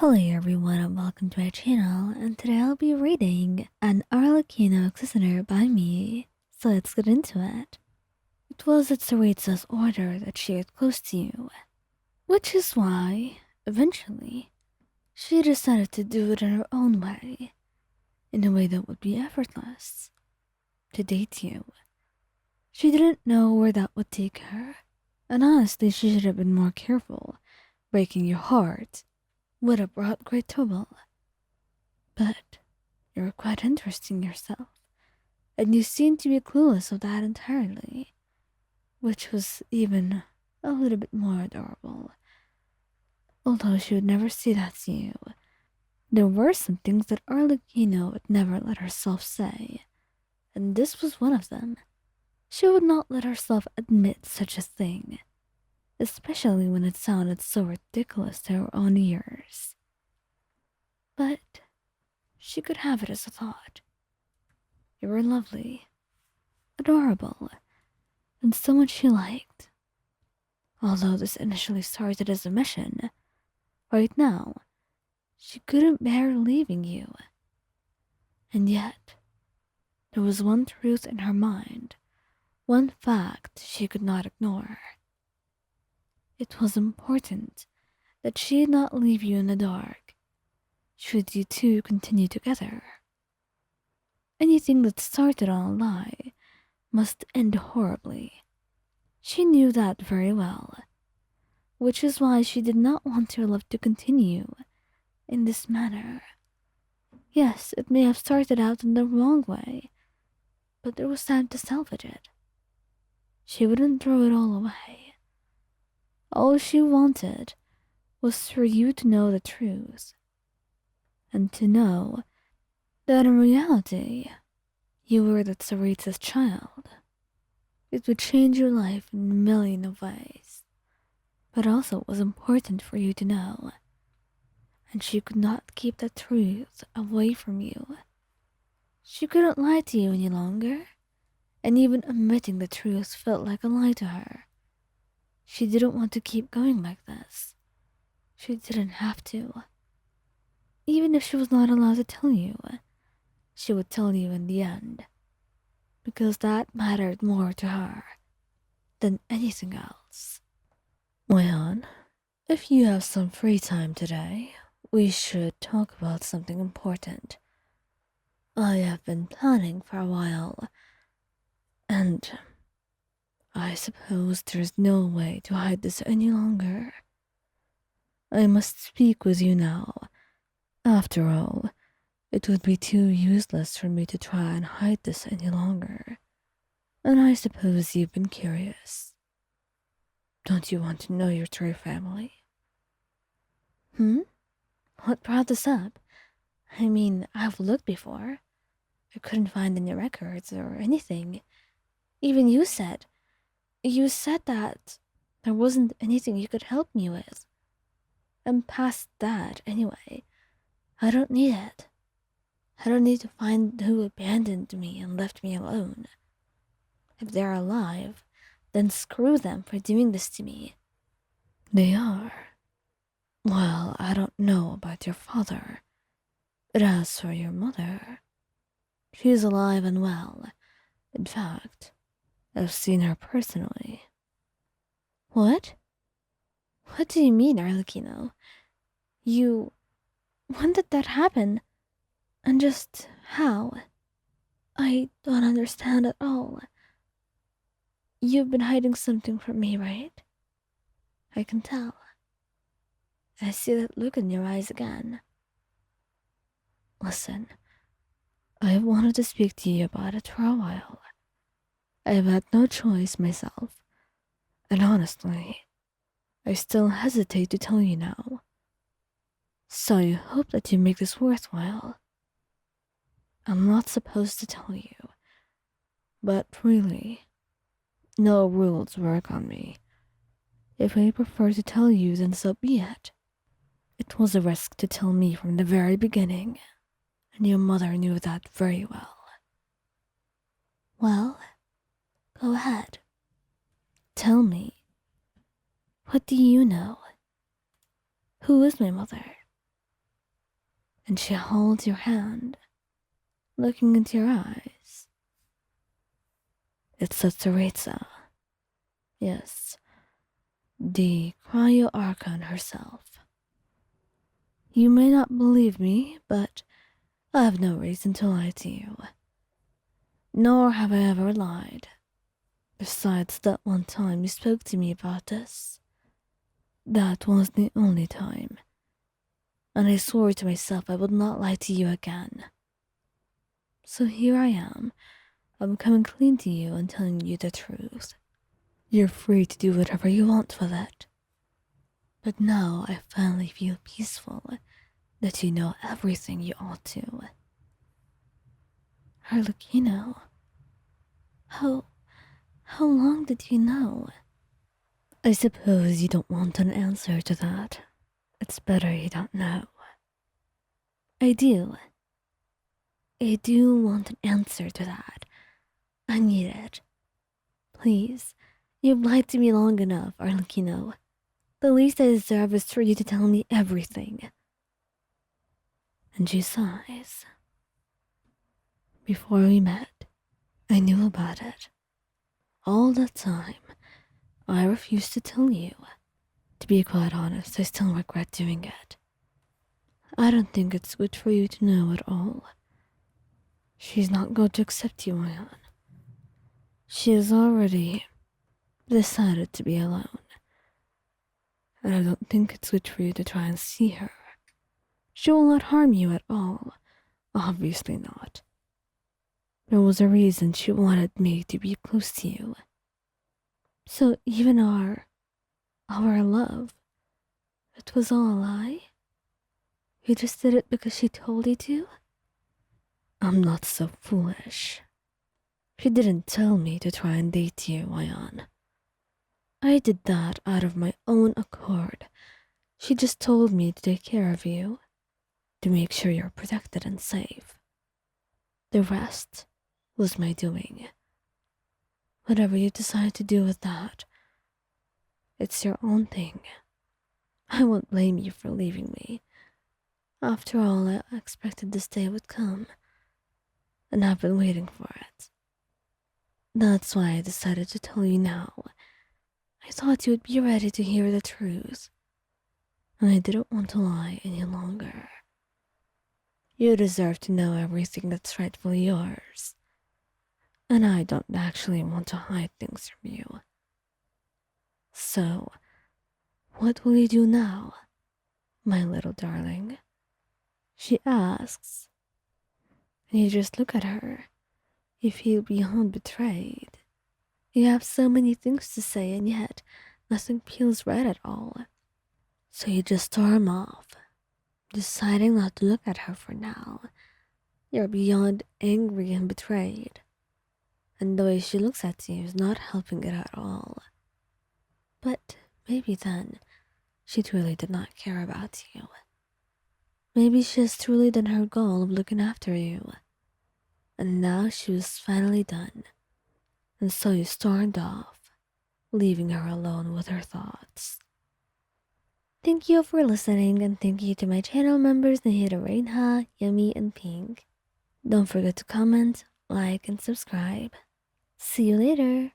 Hello everyone and welcome to my channel, and today I'll be reading an Arlecchino Listener by me, so let's get into it. It was at Tsaritsa's order that she get close to you, which is why, eventually, she decided to do it in her own way, in a way that would be effortless, to date you. She didn't know where that would take her, and honestly she should have been more careful. Breaking your heart would have brought great trouble. But you were quite interesting yourself, and you seemed to be clueless of that entirely, which was even a little bit more adorable. Although she would never say that to you, there were some things that Arlecchino would never let herself say, and this was one of them. She would not let herself admit such a thing, especially when it sounded so ridiculous to her own ears. But she could have it as a thought. You were lovely, adorable, and someone she liked. Although this initially started as a mission, right now, she couldn't bear leaving you. And yet, there was one truth in her mind, one fact she could not ignore. It was important that she not leave you in the dark, should you two continue together. Anything that started on a lie must end horribly. She knew that very well, which is why she did not want her love to continue in this manner. Yes, it may have started out in the wrong way, but there was time to salvage it. She wouldn't throw it all away. All she wanted was for you to know the truth, and to know that in reality, you were the Tsaritsa's child. It would change your life in a million of ways, but also it was important for you to know, and she could not keep the truth away from you. She couldn't lie to you any longer, and even admitting the truth felt like a lie to her. She didn't want to keep going like this. She didn't have to. Even if she was not allowed to tell you, she would tell you in the end, because that mattered more to her than anything else. Well, if you have some free time today, we should talk about something important. I have been planning for a while, and I suppose there's no way to hide this any longer. I must speak with you now. After all, it would be too useless for me to try and hide this any longer. And I suppose you've been curious. Don't you want to know your true family? What brought this up? I mean, I've looked before. I couldn't find any records or anything. Even you said that there wasn't anything you could help me with. I'm past that anyway. I don't need it. I don't need to find who abandoned me and left me alone. If they're alive, then screw them for doing this to me. They are. Well, I don't know about your father, but as for your mother, she's alive and well. In fact, I've seen her personally. What? What do you mean, Arlecchino? You... When did that happen? And just how? I don't understand at all. You've been hiding something from me, right? I can tell. I see that look in your eyes again. Listen, I've wanted to speak to you about it for a while. I've had no choice myself, and honestly, I still hesitate to tell you now. So I hope that you make this worthwhile. I'm not supposed to tell you, but really, no rules work on me. If I prefer to tell you, then so be it. It was a risk to tell me from the very beginning, and your mother knew that very well. Well, go ahead. Tell me, what do you know? Who is my mother? and she holds your hand, looking into your eyes. It's a Tsaritsa. Yes, the cryo archon herself. You may not believe me, but I have no reason to lie to you. Nor have I ever lied. Besides that one time you spoke to me about this. That was the only time. And I swore to myself I would not lie to you again. So here I am. I'm coming clean to you and telling you the truth. You're free to do whatever you want with it. But now I finally feel peaceful that you know everything you ought to. Arlecchino, how long did you know? I suppose you don't want an answer to that. It's better you don't know. I do. I do want an answer to that. I need it. Please, you've lied to me long enough, Arlecchino. The least I deserve is for you to tell me everything. And she sighs. Before we met, I knew about it. All that time, I refused to tell you. To be quite honest, I still regret doing it. I don't think it's good for you to know at all. She's not going to accept you, Ion. She has already decided to be alone. And I don't think it's good for you to try and see her. She will not harm you at all. Obviously not. There was a reason she wanted me to be close to you. So even our love, it was all a lie? You just did it because she told you to? I'm not so foolish. She didn't tell me to try and date you, Ion. I did that out of my own accord. She just told me to take care of you, to make sure you're protected and safe. The rest was my doing. Whatever you decide to do with that, it's your own thing. I won't blame you for leaving me. After all, I expected this day would come, and I've been waiting for it. That's why I decided to tell you now. I thought you would be ready to hear the truth, and I didn't want to lie any longer. You deserve to know everything that's rightfully yours, and I don't actually want to hide things from you. So, what will you do now, my little darling? She asks, and you just look at her. You feel beyond betrayed. You have so many things to say, and yet nothing feels right at all. So you just storm off, deciding not to look at her for now. You're beyond angry and betrayed, and the way she looks at you is not helping it at all. But maybe then she truly did not care about you. Maybe she has truly done her goal of looking after you, and now she was finally done. And so you stormed off, leaving her alone with her thoughts. Thank you for listening, and thank you to my channel members Nahida Reinha, Yummy, and Pink. Don't forget to comment, like, and subscribe. See you later!